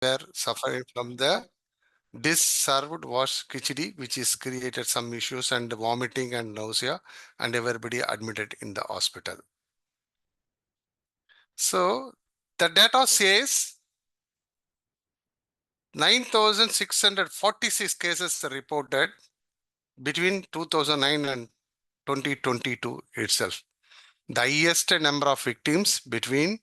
were suffering from the dish served was khichdi, which is created some issues and vomiting and nausea, and everybody admitted in the hospital. So the data says 9,646 cases reported between 2009 and 2022 itself. The highest number of victims between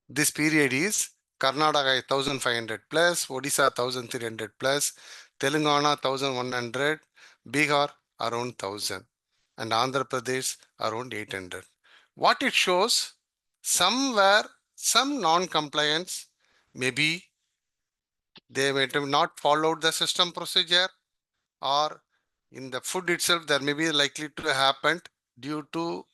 this period is Karnataka 1,500 plus, Odisha 1,300 plus, Telangana 1,100, Bihar around 1,000, and Andhra Pradesh around 800. What it shows, some non-compliance, maybe they may have not followed the system procedure, or in the food itself there may be likely to happen due to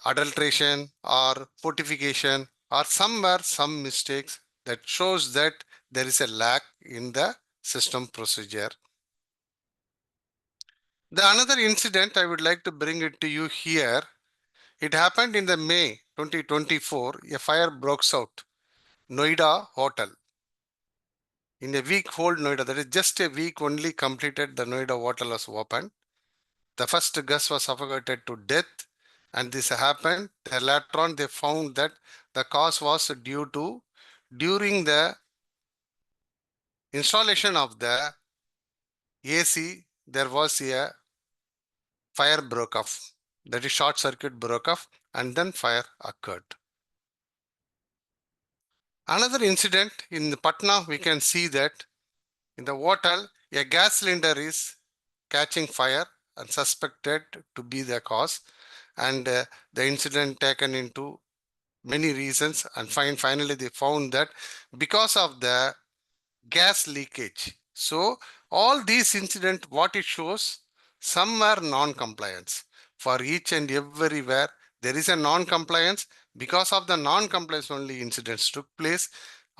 adulteration or fortification or somewhere some mistakes that shows that there is a lack in the system procedure. The another incident I would like to bring it to you here. It happened in the May 2024. A fire broke out Noida Hotel. In a week old Noida, that is just a week only completed, the Noida hotel was opened. The first guest was suffocated to death, and this happened. Later on, they found that the cause was due to during the installation of the AC, there was a fire broke off. That is short circuit broke off, and then fire occurred. Another incident in Patna, we can see that in the hotel, a gas cylinder is catching fire and suspected to be the cause, and the incident taken into many reasons, and finally they found that because of the gas leakage. So all these incidents, what it shows, some were non-compliance. For each and everywhere there is a non-compliance. Because of the non-compliance only incidents took place.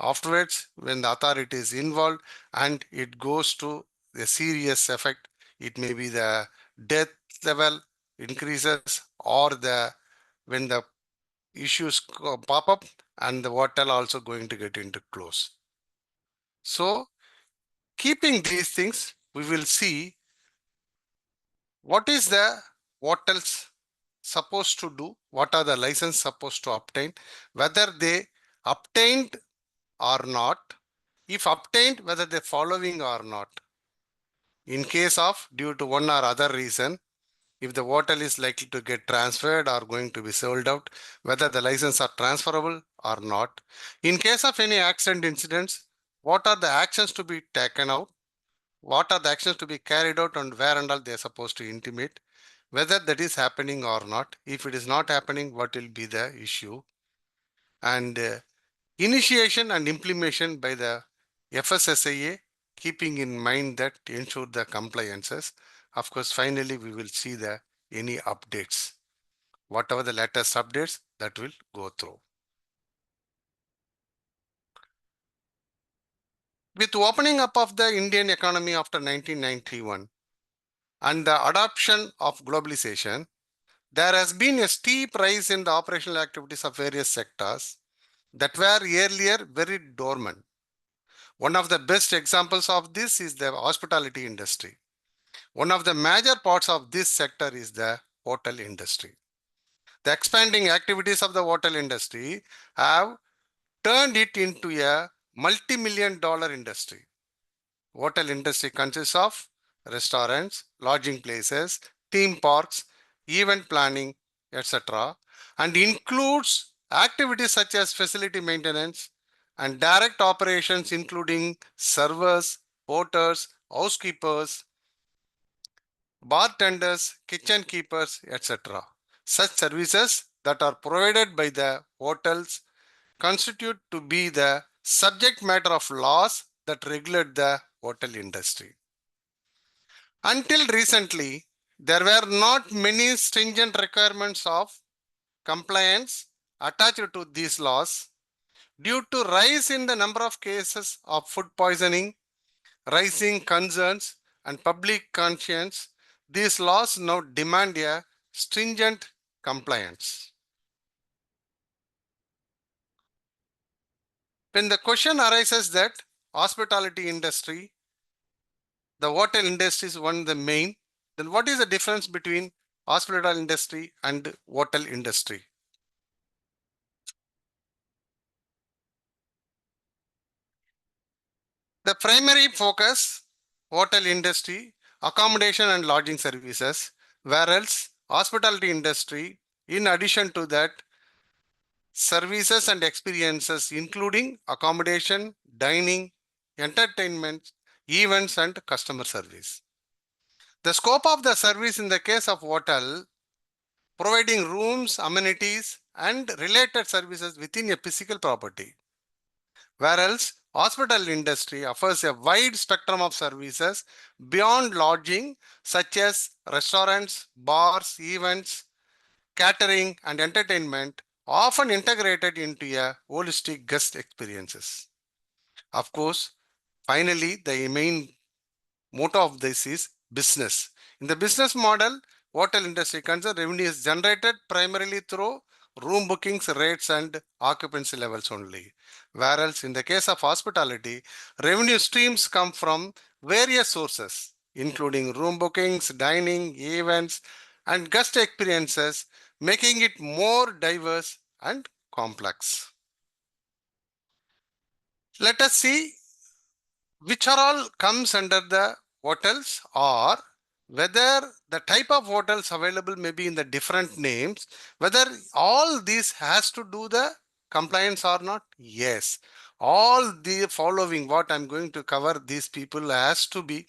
Afterwards, when the authority is involved and it goes to the serious effect, it may be the death level increases, or the when the issues pop up, and the hotel also going to get into close. So keeping these things, we will see what is the hotels supposed to do, what are the license supposed to obtain, whether they obtained or not, if obtained, whether they're following or not. In case of due to one or other reason, if the hotel is likely to get transferred or going to be sold out, whether the license are transferable or not. In case of any accident incidents, what are the actions to be taken out? What are the actions to be carried out, and where and all they are supposed to intimate? Whether that is happening or not. If it is not happening, what will be the issue? And initiation and implementation by the FSSAA, keeping in mind that to ensure the compliances. Of course, finally, we will see the any updates. Whatever the latest updates, that will go through. With opening up of the Indian economy after 1991 and the adoption of globalization, there has been a steep rise in the operational activities of various sectors that were earlier very dormant. One of the best examples of this is the hospitality industry. One of the major parts of this sector is the hotel industry. The expanding activities of the hotel industry have turned it into a multi-million dollar industry. Hotel industry consists of restaurants, lodging places, theme parks, event planning, etc., and includes activities such as facility maintenance and direct operations including servers, porters, housekeepers, bartenders, kitchen keepers, etc. Such services that are provided by the hotels constitute to be the subject matter of laws that regulate the hotel industry. Until recently, there were not many stringent requirements of compliance attached to these laws. Due to rise in the number of cases of food poisoning, rising concerns, and public conscience, these laws now demand a stringent compliance. When the question arises that hospitality industry, the hotel industry is one of the main, then what is the difference between hospitality industry and hotel industry? The primary focus, hotel industry, accommodation and lodging services, whereas hospitality industry, in addition to that, services and experiences including accommodation, dining, entertainment, events and customer service. The scope of the service in the case of hotel, providing rooms, amenities and related services within a physical property. Whereas hospital industry offers a wide spectrum of services beyond lodging such as restaurants, bars, events, catering and entertainment, often integrated into a holistic guest experiences. Of course, finally, the main motto of this is business. In the business model, hotel industry concern revenue is generated primarily through room bookings, rates and occupancy levels only. Whereas in the case of hospitality, revenue streams come from various sources, including room bookings, dining, events, and guest experiences, making it more diverse and complex. Let us see which are all comes under the hotels or whether the type of hotels available may be in the different names, whether all these has to do the compliance or not. Yes, all the following what I'm going to cover, these people has to be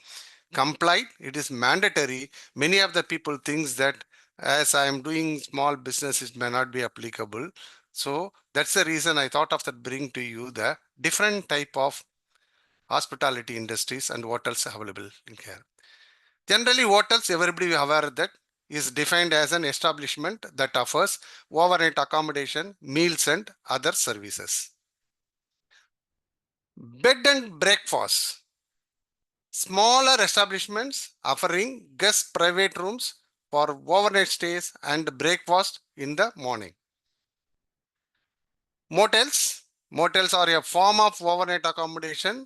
complied. It is mandatory. Many of the people thinks that as I am doing small business, it may not be applicable. So that's the reason I thought of that bring to you the different type of hospitality industries and hotels available in here. Generally, hotels, everybody is aware that is defined as an establishment that offers overnight accommodation, meals and other services. Bed and breakfast. Smaller establishments offering guest private rooms for overnight stays and breakfast in the morning. Motels. Motels are a form of overnight accommodation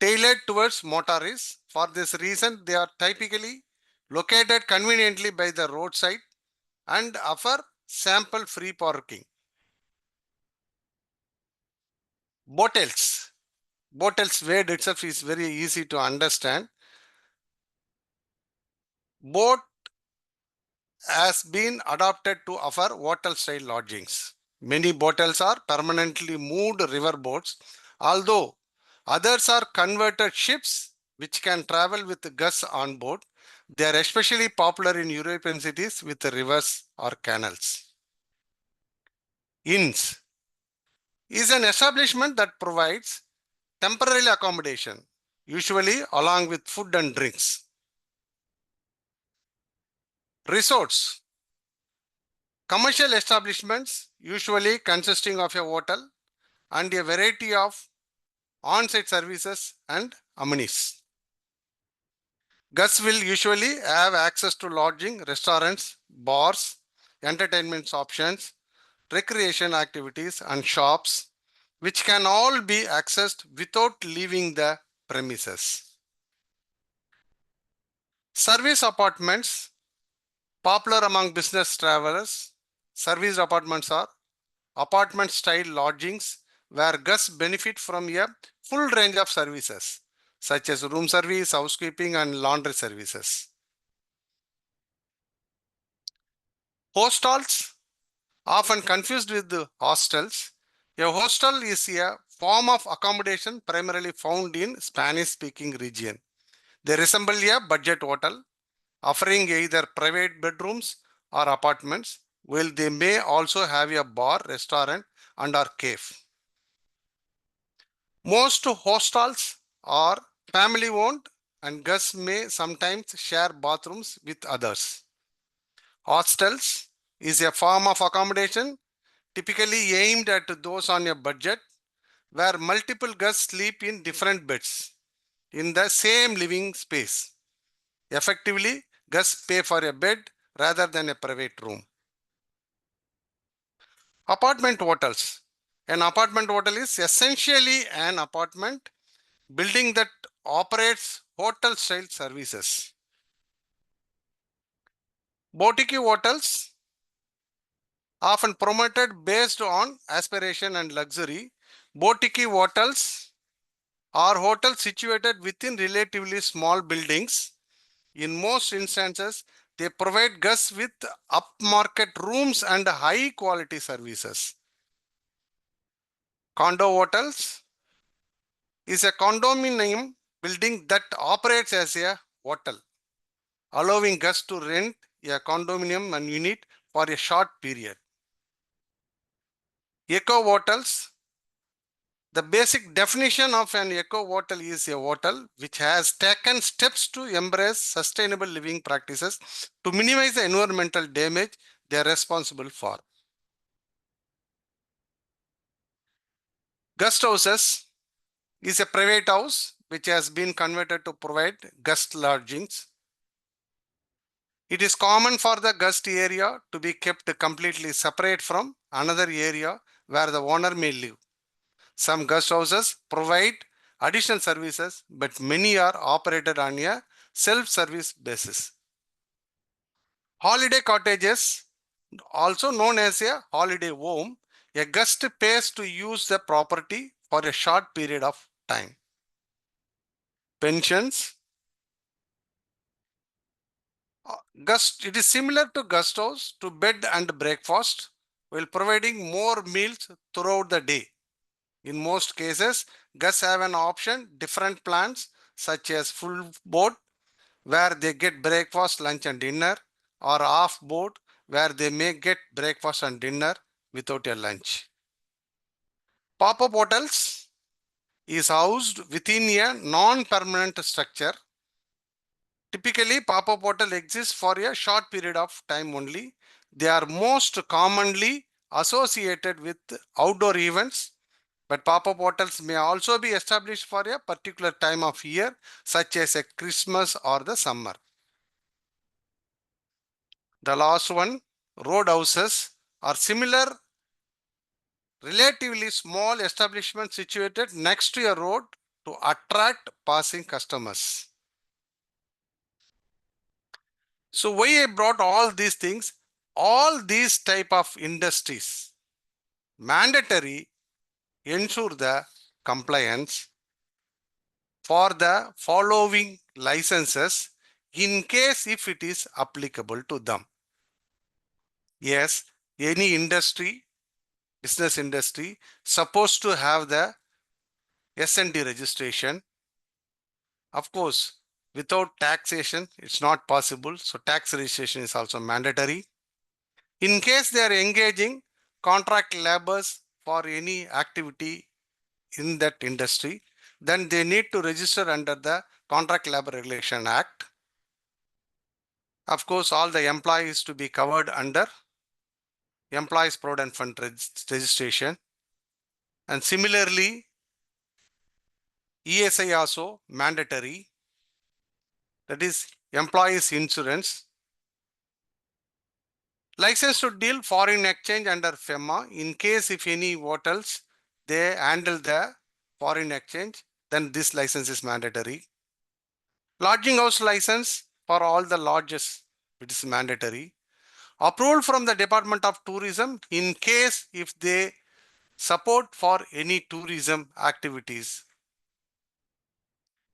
tailored towards motorists. For this reason, they are typically located conveniently by the roadside and offer sample free parking. Botels. Botels word itself is very easy to understand. Boat has been adopted to offer hotel style lodgings. Many botels are permanently moved river boats, although others are converted ships which can travel with guests on board. They are especially popular in European cities with rivers or canals. Inns is an establishment that provides temporary accommodation, usually along with food and drinks. Resorts, commercial establishments usually consisting of a hotel and a variety of on-site services and amenities. Guests will usually have access to lodging, restaurants, bars, entertainment options, recreation activities and shops, which can all be accessed without leaving the premises. Service apartments, popular among business travelers. Service apartments are apartment style lodgings where guests benefit from a full range of services such as room service, housekeeping and laundry services. Hostels, often confused with the hostels. A hostel is a form of accommodation primarily found in Spanish speaking region. They resemble a budget hotel, offering either private bedrooms or apartments, while they may also have a bar, restaurant and or cave. Most hostels are family owned and guests may sometimes share bathrooms with others. Hostels is a form of accommodation typically aimed at those on a budget where multiple guests sleep in different beds in the same living space. Effectively, guests pay for a bed rather than a private room. Apartment hotels. An apartment hotel is essentially an apartment building that operates hotel style services. Boutique hotels, often promoted based on aspiration and luxury. Boutique hotels are hotels situated within relatively small buildings. In most instances, they provide guests with upmarket rooms and high quality services. Condo hotels is a condominium building that operates as a hotel, allowing guests to rent a condominium and unit for a short period. Eco hotels. The basic definition of an eco hotel is a hotel which has taken steps to embrace sustainable living practices to minimize the environmental damage they are responsible for. Guest houses is a private house which has been converted to provide guest lodgings. It is common for the guest area to be kept completely separate from another area where the owner may live. Some guest houses provide additional services, but many are operated on a self-service basis. Holiday cottages, also known as a holiday home, a guest pays to use the property for a short period of time. Pensions. It is similar to guest house to bed and breakfast while providing more meals throughout the day. In most cases, guests have an option, different plans such as full board where they get breakfast, lunch and dinner, or half board where they may get breakfast and dinner without a lunch. Pop-up hotels is housed within a non-permanent structure. Typically, pop-up hotel exists for a short period of time only. They are most commonly associated with outdoor events, but pop-up hotels may also be established for a particular time of year, such as a Christmas or the summer. The last one, roadhouses are similar, relatively small establishments situated next to a road to attract passing customers. So why I brought all these things? All these type of industries mandatory ensure the compliance for the following licenses in case if it is applicable to them. Yes, any industry, business industry, supposed to have the S&D registration. Of course, without taxation, it's not possible. So tax registration is also mandatory. In case they are engaging contract laborers for any activity in that industry, then they need to register under the Contract Labor Regulation Act. Of course, all the employees to be covered under Employees Provident Fund registration. And similarly, ESI also mandatory. That is employees insurance. License to deal foreign exchange under FEMA. In case if any hotels, they handle the foreign exchange, then this license is mandatory. Lodging house license for all the lodges, it is mandatory. Approval from the Department of Tourism in case if they support for any tourism activities.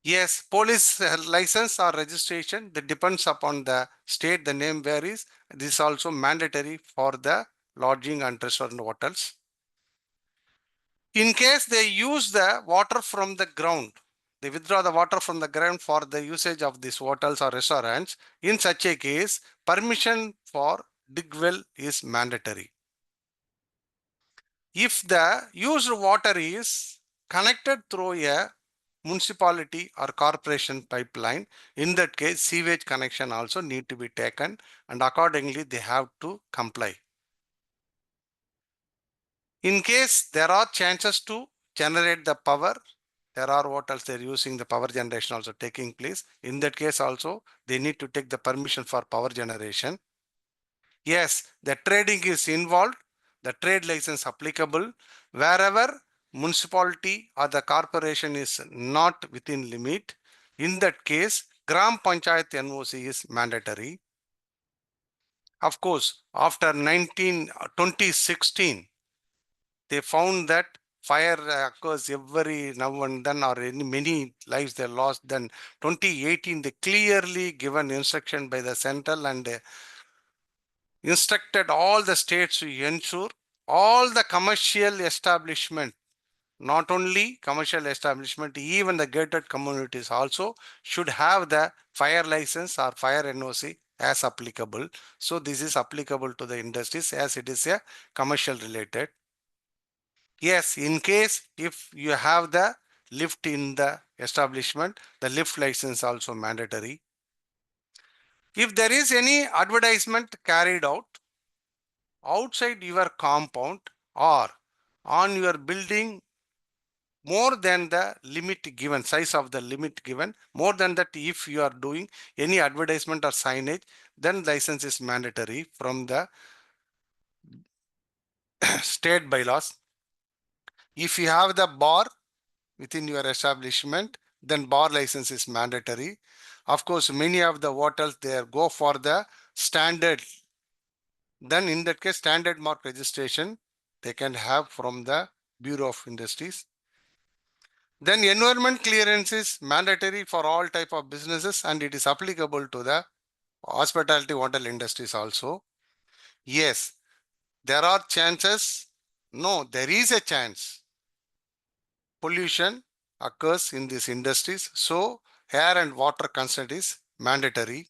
Yes, police license or registration that depends upon the state, the name varies. This is also mandatory for the lodging and restaurant hotels. In case they use the water from the ground, they withdraw the water from the ground for the usage of these hotels or restaurants. In such a case, permission for dig well is mandatory. If the used water is connected through a municipality or corporation pipeline, in that case, sewage connection also need to be taken and accordingly they have to comply. In case there are chances to generate the power, there are hotels they're using the power generation also taking place. In that case also, they need to take the permission for power generation. Yes, the trading is involved, the trade license applicable. Wherever municipality or the corporation is not within limit, in that case, Gram Panchayat NOC is mandatory. Of course, after 2016, they found that fire occurs every now and then, or many lives they lost. Then 2018, they clearly given instruction by the central and instructed all the states to ensure all the commercial establishment, not only commercial establishment, even the gated communities also should have the fire license or fire NOC as applicable. So this is applicable to the industries as it is a commercial related. Yes, in case if you have the lift in the establishment, the lift license also mandatory. If there is any advertisement carried out outside your compound or on your building more than the limit given, size of the limit given, more than that, if you are doing any advertisement or signage, then license is mandatory from the state bylaws. If you have the bar within your establishment, then bar license is mandatory. Of course, many of the hotels there go for the standard. Then in that case, standard mark registration they can have from the Bureau of Industries. Then environment clearance is mandatory for all type of businesses and it is applicable to the hospitality hotel industries also. Yes, there are chances. No, there is a chance. Pollution occurs in these industries. So air and water consent is mandatory.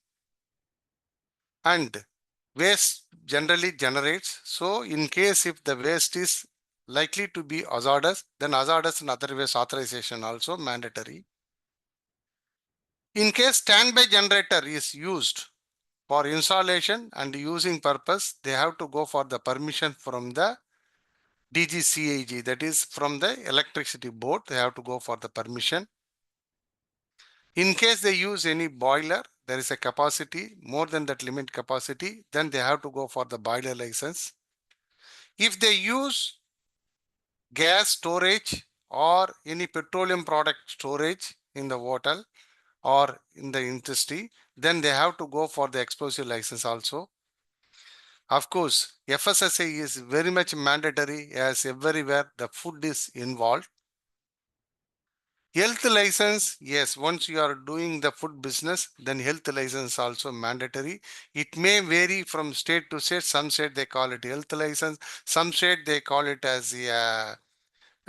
And waste generally generates. So in case if the waste is likely to be hazardous, then hazardous and other waste authorization also mandatory. In case standby generator is used for installation and using purpose, they have to go for the permission from the DGCAG, that is from the electricity board, they have to go for the permission. In case they use any boiler, there is a capacity more than that limit capacity, then they have to go for the boiler license. If they use gas storage or any petroleum product storage in the hotel or in the industry, then they have to go for the explosive license also. Of course, FSSA is very much mandatory as everywhere the food is involved. Health license, yes, once you are doing the food business, then health license also mandatory. It may vary from state to state. Some state they call it health license. Some state they call it as a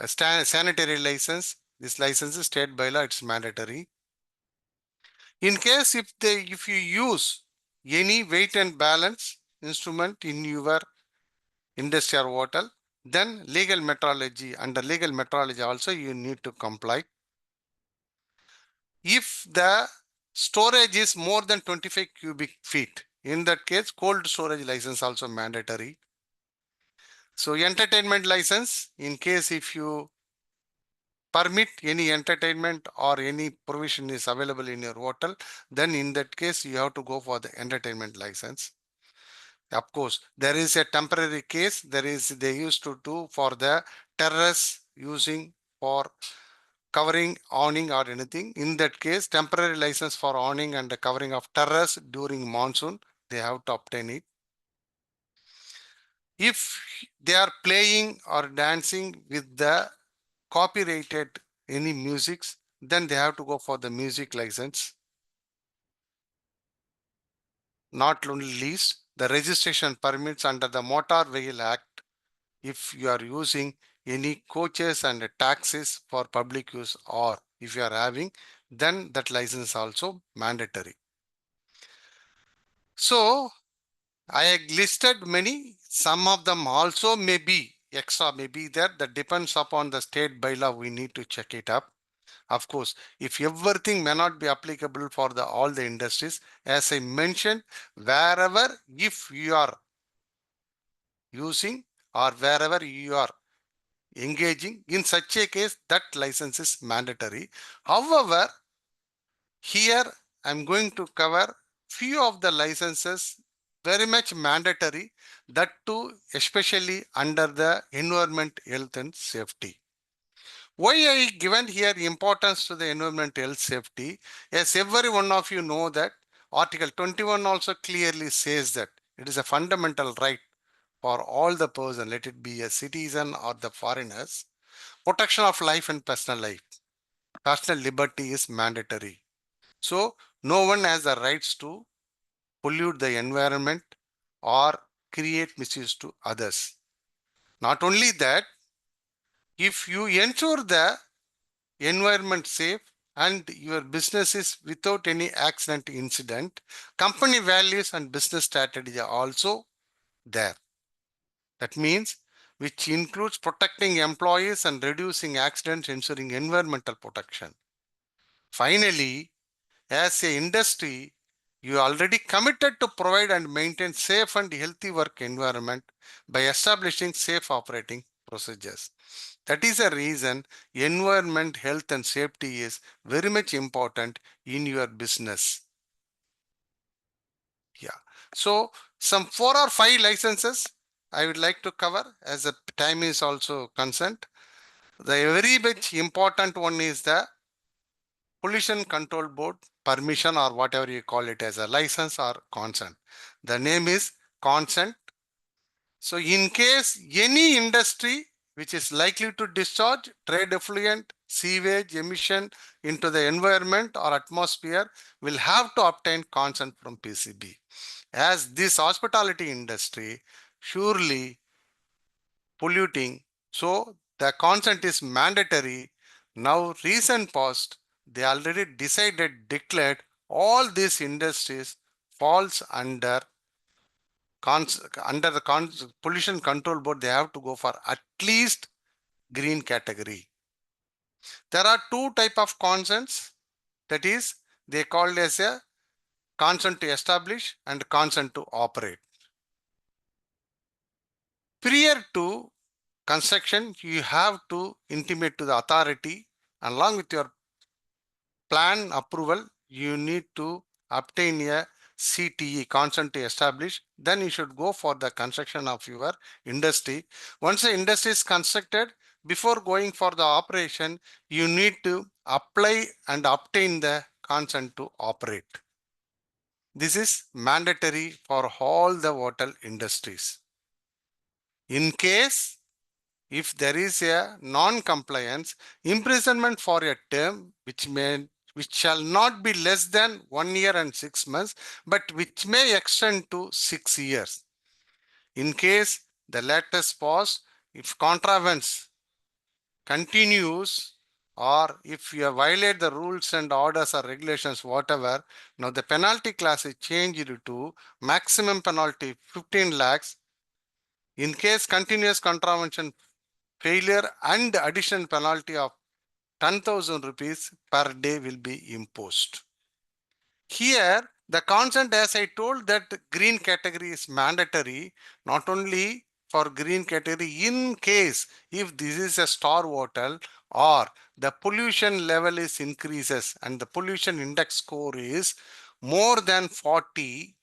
sanitary license. This license is state by law, it's mandatory. In case if you use any weight and balance instrument in your industry or hotel, then legal metrology, under legal metrology also you need to comply. If the storage is more than 25 cubic feet, in that case, cold storage license also mandatory. So entertainment license, in case if you permit any entertainment or any provision is available in your hotel, then in that case, you have to go for the entertainment license. Of course, there is a temporary case. They used to do for the terrace using for covering, awning or anything. In that case, temporary license for awning and the covering of terrace during monsoon, they have to obtain it. If they are playing or dancing with the copyrighted any musics, then they have to go for the music license. Not only least, the registration permits under the Motor Vehicle Act if you are using any coaches and taxis for public use or if you are having, then that license also mandatory. So I have listed many, some of them also may be extra, may be there. That depends upon the state bylaw. We need to check it up. Of course, if everything may not be applicable for all the industries, as I mentioned, wherever if you are using or wherever you are engaging, in such a case, that license is mandatory. However, here I'm going to cover few of the licenses very much mandatory, that too especially under the environment, health and safety. Why I given here importance to the environment, health, safety? Yes, every one of you know that Article 21 also clearly says that it is a fundamental right for all the person, let it be a citizen or the foreigners. Protection of life and personal life. Personal liberty is mandatory. So no one has the rights to pollute the environment or create misuse to others. Not only that, if you ensure the environment safe and your business is without any accident incident, company values and business strategy are also there. That means which includes protecting employees and reducing accidents, ensuring environmental protection. Finally, as a industry, you are already committed to provide and maintain safe and healthy work environment by establishing safe operating procedures. That is the reason environment, health and safety is very much important in your business. Yeah. So some 4 or 5 licenses I would like to cover as the time is also concerned. The very much important one is the Pollution Control Board permission, or whatever you call it, as a license or consent. The name is consent. So in case any industry which is likely to discharge trade effluent, sewage emission into the environment or atmosphere will have to obtain consent from PCB. As this hospitality industry surely polluting, so the consent is mandatory. Now recent past, they already decided, declared all these industries falls under under the pollution control board. They have to go for at least green category. There are two type of consents, that is they called as a consent to establish and consent to operate. Prior to construction, you have to intimate to the authority, along with your plan approval, you need to obtain a CTE, consent to establish. Then you should go for the construction of your industry. Once the industry is constructed, before going for the operation, you need to apply and obtain the consent to operate. This is mandatory for all the hotel industries. In case if there is a non-compliance, imprisonment for a term which shall not be less than 1 year and 6 months, but which may extend to 6 years. In case the latest pause, if contraventions continues, or if you violate the rules and orders or regulations, whatever, now the penalty class is changed to maximum penalty 15 lakhs. In case continuous contravention, failure and additional penalty of 10,000 rupees per day will be imposed. Here, the consent, as I told, that green category is mandatory, not only for green category, in case if this is a star hotel or the pollution level is increases and the pollution index score is more than 40,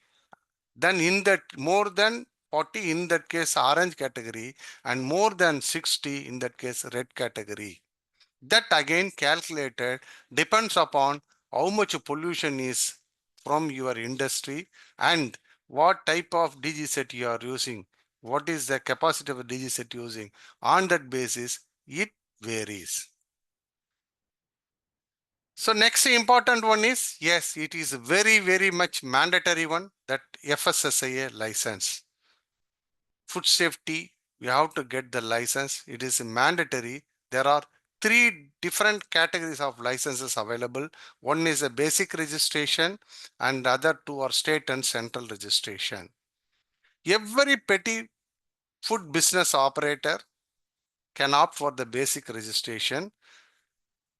then in that more than 40 in that case orange category, and more than 60 in that case red category. That again calculated depends upon how much pollution is from your industry and what type of DG set you are using, what is the capacity of the DG set using. On that basis it varies. So next important one is, yes, it is very much mandatory one, that FSSAI license. Food safety, you have to get the license. It is mandatory. There are 3 different categories of licenses available. One is a basic registration and other 2 are state and central registration. Every petty food business operator can opt for the basic registration.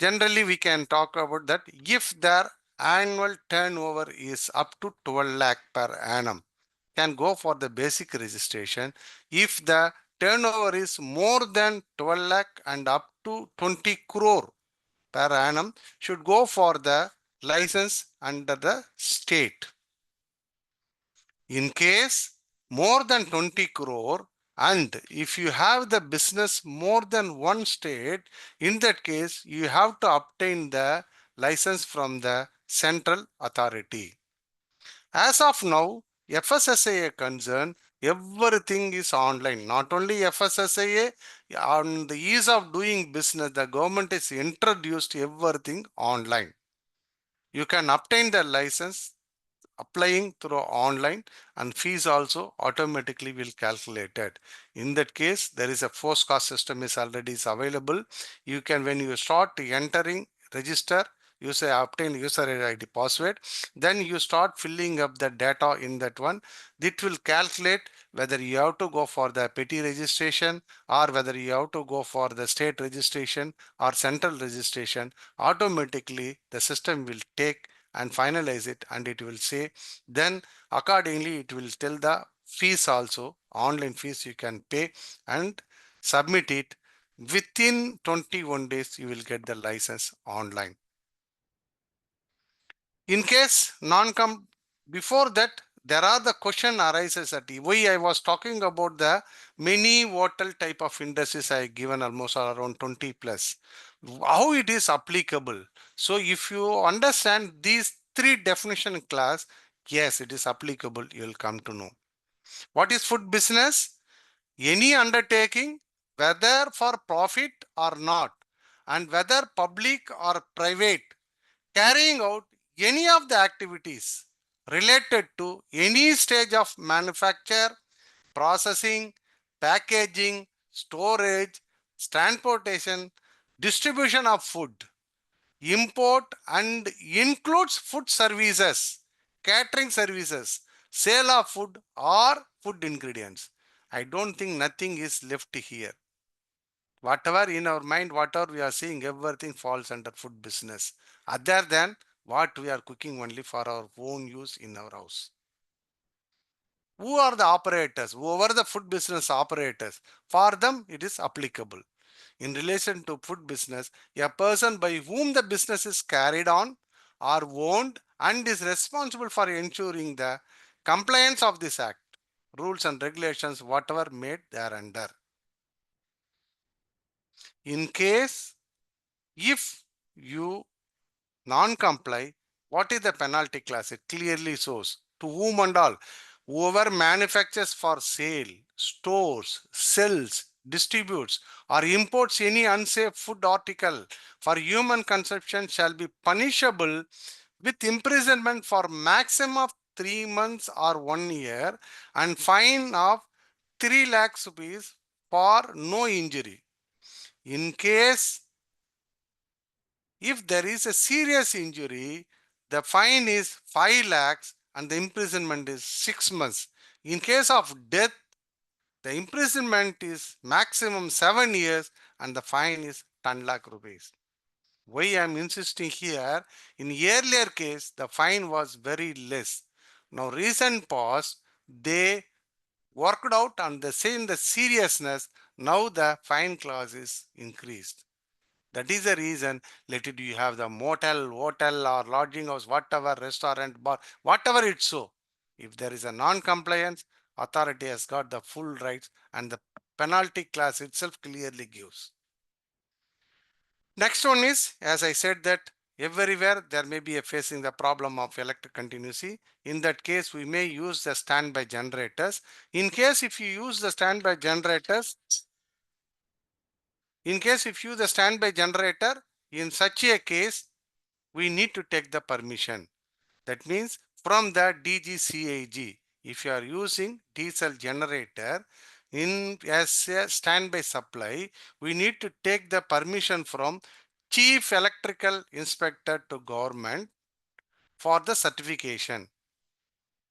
Generally, we can talk about that if their annual turnover is up to 12 lakh per annum, can go for the basic registration. If the turnover is more than 12 lakh and up to 20 crore per annum, should go for the license under the state. In case more than 20 crore, and if you have the business more than one state, in that case, you have to obtain the license from the central authority. As of now, FSSAI concern, everything is online. Not only FSSAI, on the ease of doing business, the government is introduced everything online. You can obtain the license applying through online, and fees also automatically will calculated. In that case, there is a force cost system is already is available. You can, when you start entering, register, you say obtain user ID password, then you start filling up the data in that one. It will calculate whether you have to go for the petty registration or whether you have to go for the state registration or central registration. Automatically the system will take and finalize it, and it will say, then accordingly it will tell the fees also, online fees you can pay and submit it. Within 21 days you will get the license online. In case non-com, before that there are the question arises at why I was talking about the many hotel type of industries. I given almost around 20 plus, how it is applicable. So if you understand these three definition class, yes, it is applicable, you will come to know. What is food business? Any undertaking, whether for profit or not, and whether public or private, carrying out any of the activities related to any stage of manufacture, processing, packaging, storage, transportation, distribution of food, import, and includes food services, catering services, sale of food or food ingredients. I don't think nothing is left here. Whatever in our mind, whatever we are seeing, everything falls under food business, other than what we are cooking only for our own use in our house. Who are the operators? Whoever the food business operators, for them it is applicable. In relation to food business, a person by whom the business is carried on or owned and is responsible for ensuring the compliance of this act, rules and regulations, whatever made thereunder. In case if you non-comply, what is the penalty class? It clearly shows to whom and all. Whoever manufactures for sale, stores, sells, distributes, or imports any unsafe food article for human consumption shall be punishable with imprisonment for maximum of 3 months or 1 year and fine of 3 lakhs rupees for no injury. In case if there is a serious injury, the fine is 5 lakhs and the imprisonment is 6 months. In case of death, the imprisonment is maximum 7 years and the fine is 10 lakh rupees. Why I am insisting here, in earlier case, the fine was very less. Now recent past, they worked out and they say in the seriousness, now the fine clause is increased. That is the reason, let it you have the motel, hotel or lodging house, whatever, restaurant, bar, whatever it's so. If there is a non-compliance, authority has got the full rights and the penalty class itself clearly gives. Next one is, as I said that everywhere there may be a facing the problem of electric continuity. In that case, we may use the standby generators. In case if you use the standby generators, in case if you use the standby generator, in such a case, we need to take the permission. That means from the DGCAG, if you are using diesel generator in as a standby supply, we need to take the permission from Chief Electrical Inspector to government for the certification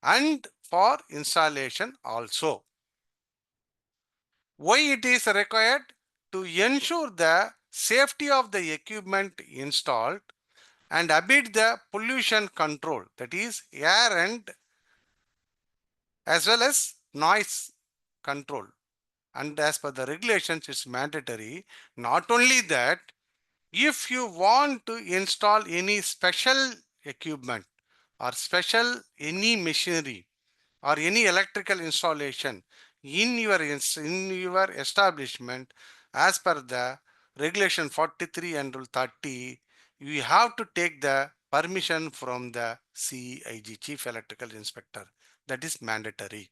and for installation also. Why it is required? To ensure the safety of the equipment installed and abide the pollution control, that is air and as well as noise control. And as per the regulations, it's mandatory. Not only that, if you want to install any special equipment or special any machinery or any electrical installation in your establishment as per the regulation 43 and rule 30, you have to take the permission from the CEIG, Chief Electrical Inspector. That is mandatory.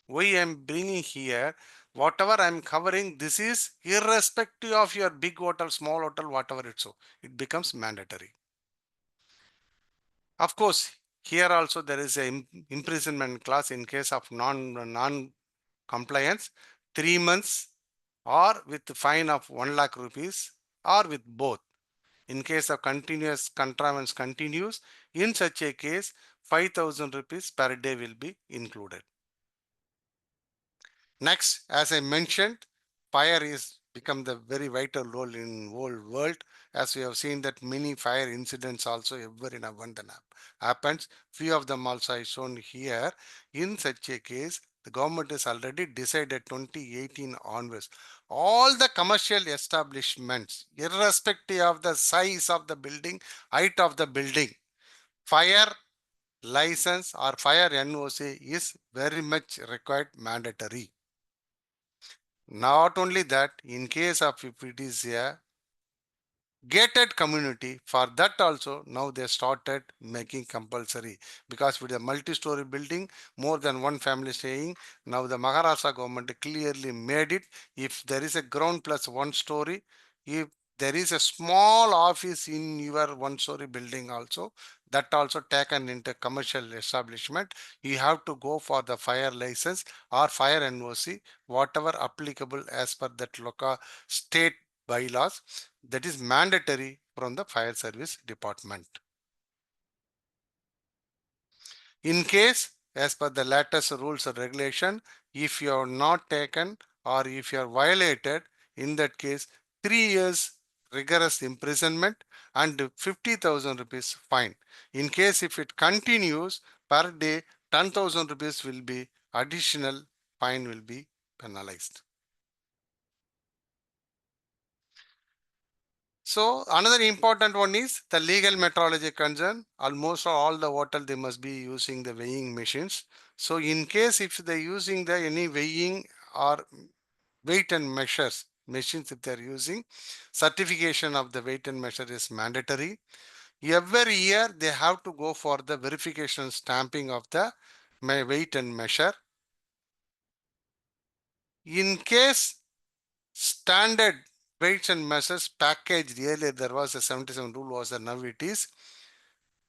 Why I am bringing here, whatever I am covering, this is irrespective of your big hotel, small hotel, whatever it's so. It becomes mandatory. Of course, here also there is a imprisonment clause in case of non compliance, 3 months, or with fine of 1 lakh rupees, or with both. In case of continuous contrivance continues, in such a case, 5,000 rupees per day will be included. Next, as I mentioned, fire is become the very vital role in whole world, as we have seen that many fire incidents also ever in abundant happens. Few of them also I shown here. In such a case, the government has already decided 2018 onwards. All the commercial establishments, irrespective of the size of the building, height of the building, fire license or fire NOC is very much required mandatory. Not only that, in case of if it is a gated community, for that also now they started making compulsory, because with a multi-story building, more than one family staying. Now the Maharashtra government clearly made it, if there is a ground plus one story, if there is a small office in your one story building also, that also taken into commercial establishment, you have to go for the fire license or fire NOC, whatever applicable as per that local state bylaws, that is mandatory from the fire service department. In case, as per the latest rules and regulation, if you are not taken or if you are violated, in that case, 3 years rigorous imprisonment and 50,000 rupees fine. In case if it continues, per day 10,000 rupees will be additional fine will be penalized. So another important one is the legal metrology concern. Almost all the hotel they must be using the weighing machines. So in case if they're using the any weighing or weight and measures machines, if they're using, certification of the weight and measure is mandatory. Every year they have to go for the verification stamping of the weight and measure. In case standard weights and measures package, earlier there was a 77 rule was there, now it is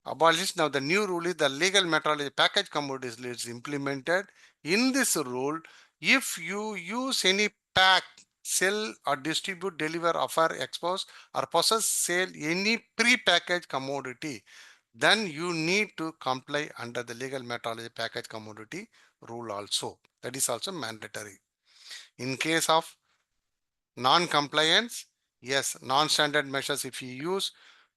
abolished. Now the new rule is the legal metrology package commodity is implemented. In this rule, if you use any pack, sell or distribute, deliver, offer, expose or possess, sale any pre-packaged commodity, then you need to comply under the legal metrology package commodity rule also. That is also mandatory. In case of non-compliance, yes, non-standard measures, if you use,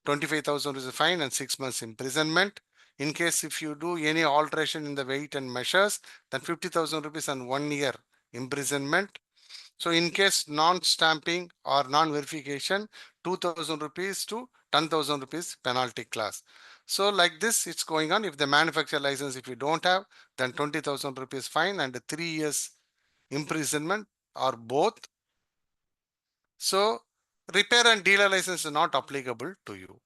25,000 is a fine and 6 months imprisonment. In case if you do any alteration in the weight and measures, then 50,000 rupees and 1 year imprisonment. So in case non-stamping or non-verification, 2,000 rupees to 10,000 rupees penalty class. So like this, it's going on. If the manufacturer license, if you don't have, then 20,000 rupees fine and 3 years imprisonment or both. So repair and dealer license is not applicable to you.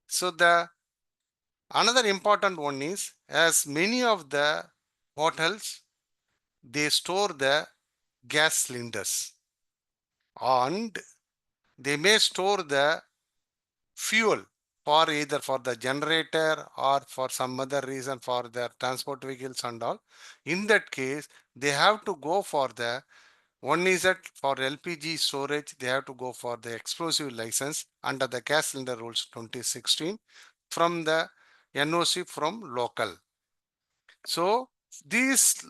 So the another important one is, as many of the hotels, they store the gas cylinders and they may store the fuel for either for the generator or for some other reason for their transport vehicles and all. In that case, they have to go for the one is that for LPG storage, they have to go for the explosive license under the gas cylinder rules 2016 from the NOC from local. So these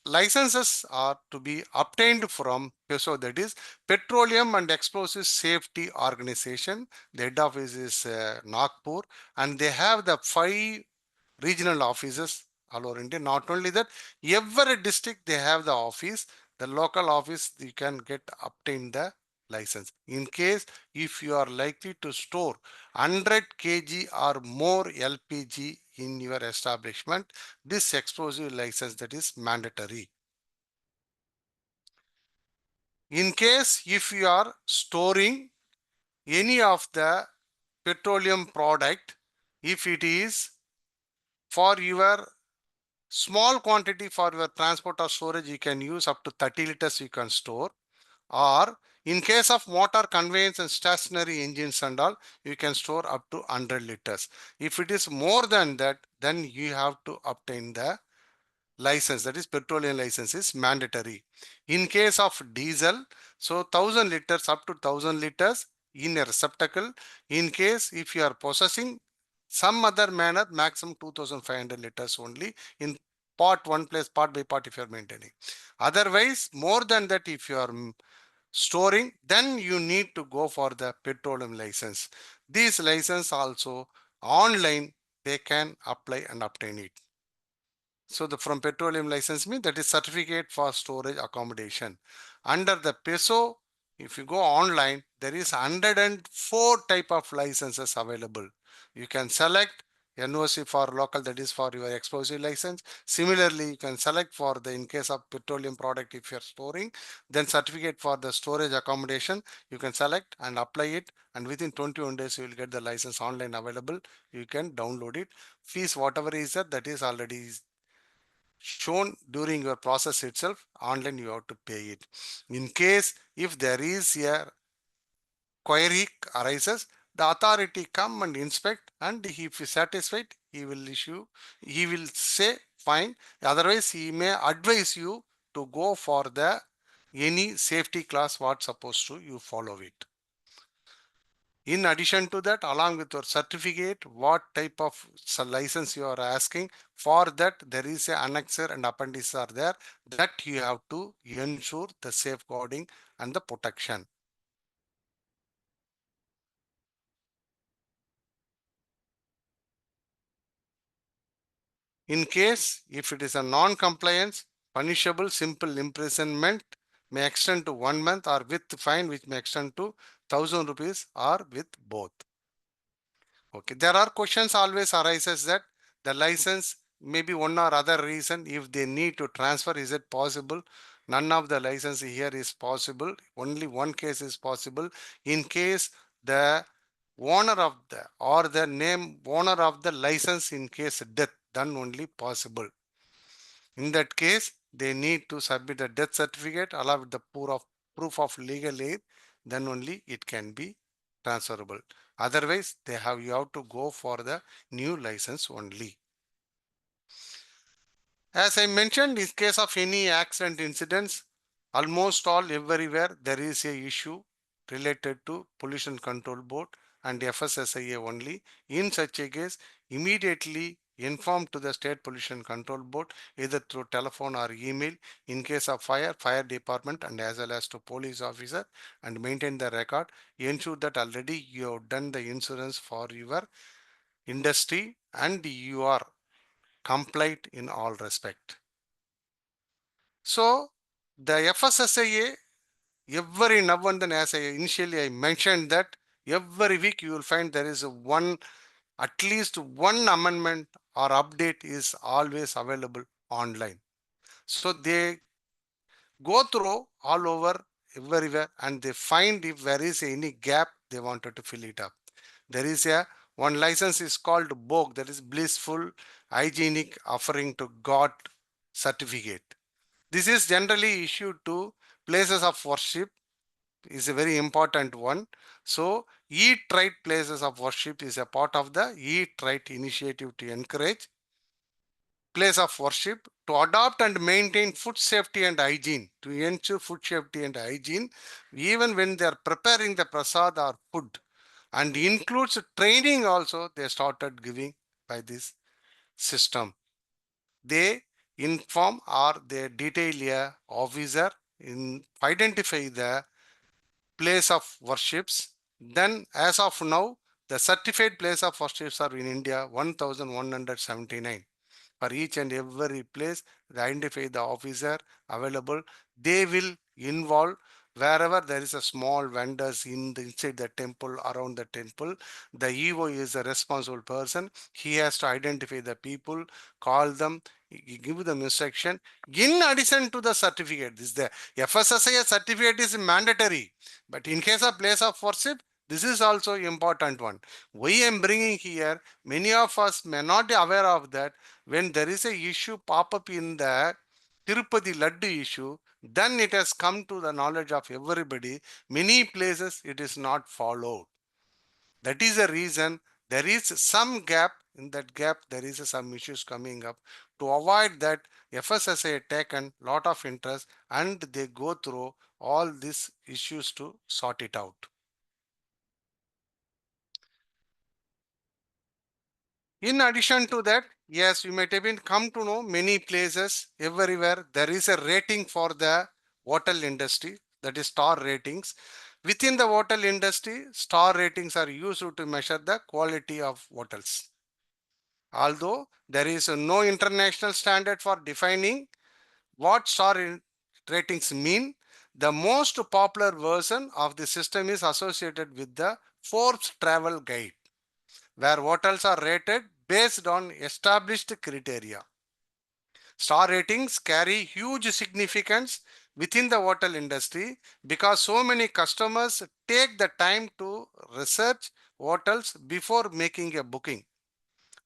licenses are to be obtained from PESO, that is Petroleum and Explosive Safety Organization. The head office is Nagpur, and they have the 5 regional offices all over India. Not only that, every district they have the office, the local office you can get obtain the license. In case if you are likely to store 100 kg or more LPG in your establishment, this explosive license that is mandatory. In case if you are storing any of the petroleum product, if it is for your small quantity for your transport or storage, you can use up to 30 liters you can store. Or in case of motor conveyance and stationary engines and all, you can store up to 100 liters. If it is more than that, then you have to obtain the license, that is petroleum license is mandatory. In case of diesel, so 1000 liters up to 1000 liters in a receptacle. In case if you are possessing some other manner, maximum 2500 liters only in part one place, part by part if you are maintaining. Otherwise, more than that, if you are storing, then you need to go for the petroleum license. These license also online they can apply and obtain it. So the from petroleum license means that is certificate for storage accommodation. Under the PESO, if you go online, there is 104 type of licenses available. You can select NOC for local, that is for your explosive license. Similarly, you can select for the in case of petroleum product if you are storing, then certificate for the storage accommodation. You can select and apply it, and within 21 days you will get the license online available. You can download it. Fees whatever is that is already shown during your process itself. Online you have to pay it. In case if there is a query arises, the authority come and inspect, and if he satisfied, he will say fine. Otherwise he may advise you to go for the any safety class what supposed to you follow it. In addition to that, along with your certificate, what type of license you are asking, for that there is a annexure and appendix are there that you have to ensure the safeguarding and the protection. In case if it is a non-compliance, punishable simple imprisonment may extend to 1 month or with fine which may extend to 1000 rupees or with both. Okay, there are questions always arises that the license maybe one or other reason if they need to transfer, is it possible? None of the license here is possible. Only one case is possible. In case the owner of the or the name owner of the license in case death, then only possible. In that case, they need to submit a death certificate along with the proof of legal aid, then only it can be transferable. Otherwise, you have to go for the new license only. As I mentioned, in case of any accident incidents, almost all everywhere there is a issue related to Pollution Control Board and FSSAI only. In such a case, immediately inform to the State Pollution Control Board either through telephone or email. In case of fire department and as well as to police officer, and maintain the record. Ensure that already you have done the insurance for your industry and you are compliant in all respect. So the FSSAI every now and then, as I initially I mentioned that every week you will find there is at least one amendment or update is always available online. So they go through all over everywhere and they find if there is any gap they wanted to fill it up. There is one license is called BOG, that is blissful hygienic offering to God certificate. This is generally issued to places of worship, is a very important one. So Eat Right places of worship is a part of the Eat Right initiative to encourage place of worship to adopt and maintain food safety and hygiene, to ensure food safety and hygiene even when they are preparing the prasad or food, and includes training also they started giving by this system. They inform or they detail a officer in identify the place of worships. Then as of now, the certified place of worships are in India 1179. For each and every place, they identify the officer available. They will involve Wherever there is a small vendors inside the temple, around the temple, the EO is a responsible person. He has to identify the people, call them, give them instruction. In addition to the certificate, this the FSSAI certificate is mandatory, but in case of place of worship, this is also important one. Why I am bringing here, many of us may not be aware of that. When there is a issue pop up in the Tirupati Laddu issue, then it has come to the knowledge of everybody. Many places it is not followed. That is the reason there is some gap. In that gap, there is some issues coming up. To avoid that, FSSA taken lot of interest and they go through all these issues to sort it out. In addition to that, yes, you might have been come to know many places everywhere there is a rating for the hotel industry, that is star ratings. Within the hotel industry, star ratings are used to measure the quality of hotels. Although there is no international standard for defining what ratings mean, the most popular version of the system is associated with the Forbes travel guide, where hotels are rated based on established criteria. Star ratings carry huge significance within the hotel industry because so many customers take the time to research hotels before making a booking.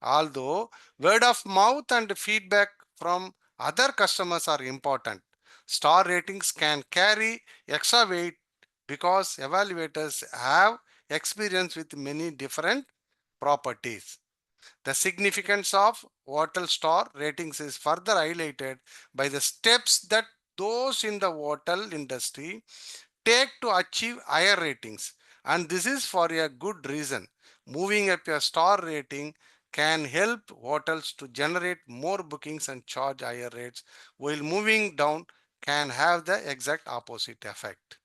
Although word of mouth and feedback from other customers are important, star ratings can carry extra weight because evaluators have experience with many different properties. The significance of hotel star ratings is further highlighted by the steps that those in the hotel industry take to achieve higher ratings. And this is for a good reason. Moving up a star rating can help hotels to generate more bookings and charge higher rates, while moving down can have the exact opposite effect.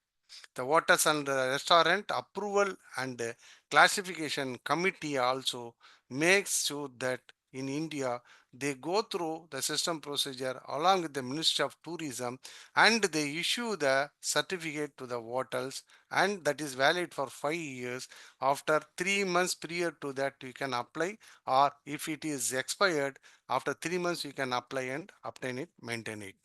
The Hotels and Restaurant Approval and Classification Committee also makes sure that in India they go through the system procedure along with the Ministry of Tourism and they issue the certificate to the hotels and that is valid for 5 years. After 3 months prior to that you can apply, or if it is expired after 3 months you can apply and obtain it, maintain it.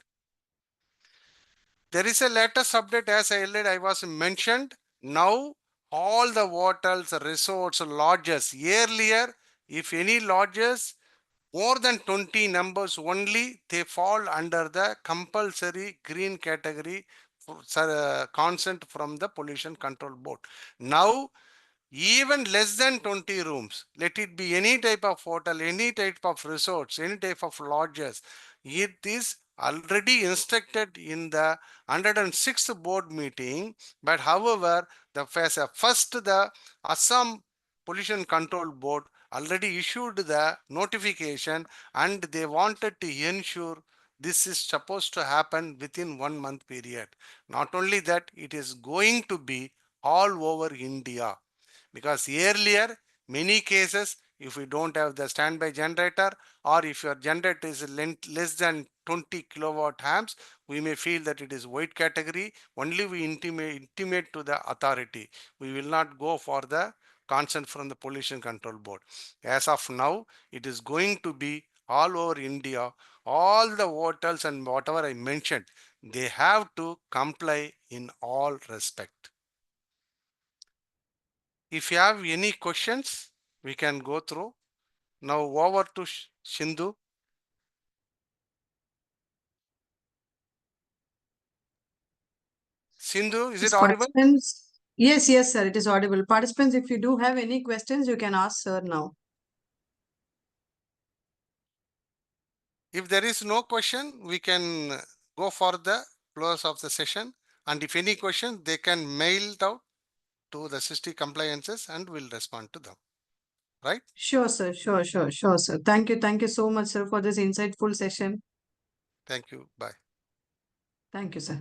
There is a latest update as I was mentioned. Now all the hotels, resorts, lodges, earlier if any lodges more than 20 numbers only, they fall under the compulsory green category for consent from the pollution control board. Now even less than 20 rooms, let it be any type of hotel, any type of resorts, any type of lodges, it is already instructed in the 106th board meeting. But however, first the Assam pollution control board already issued the notification and they wanted to ensure this is supposed to happen within 1 month period. Not only that, it is going to be all over India, because earlier many cases if we don't have the standby generator or if your generator is less than 20 kilowatt amps, we may feel that it is white category. Only we intimate to the authority. We will not go for the consent from the pollution control board. As of now, it is going to be all over India. All the hotels and whatever I mentioned, they have to comply in all respect. If you have any questions, we can go through. Now over to Sindhu. Sindhu, is it audible? Participants, yes, yes, sir, it is audible. Participants, if you do have any questions, you can ask sir now. If there is no question, we can go for the close of the session. And if any question, they can mail it out to the SISTI compliances and we'll respond to them. Right? Sure, sir. Sure, sir. Thank you. Thank you so much, sir, for this insightful session. Thank you. Bye. Thank you, sir.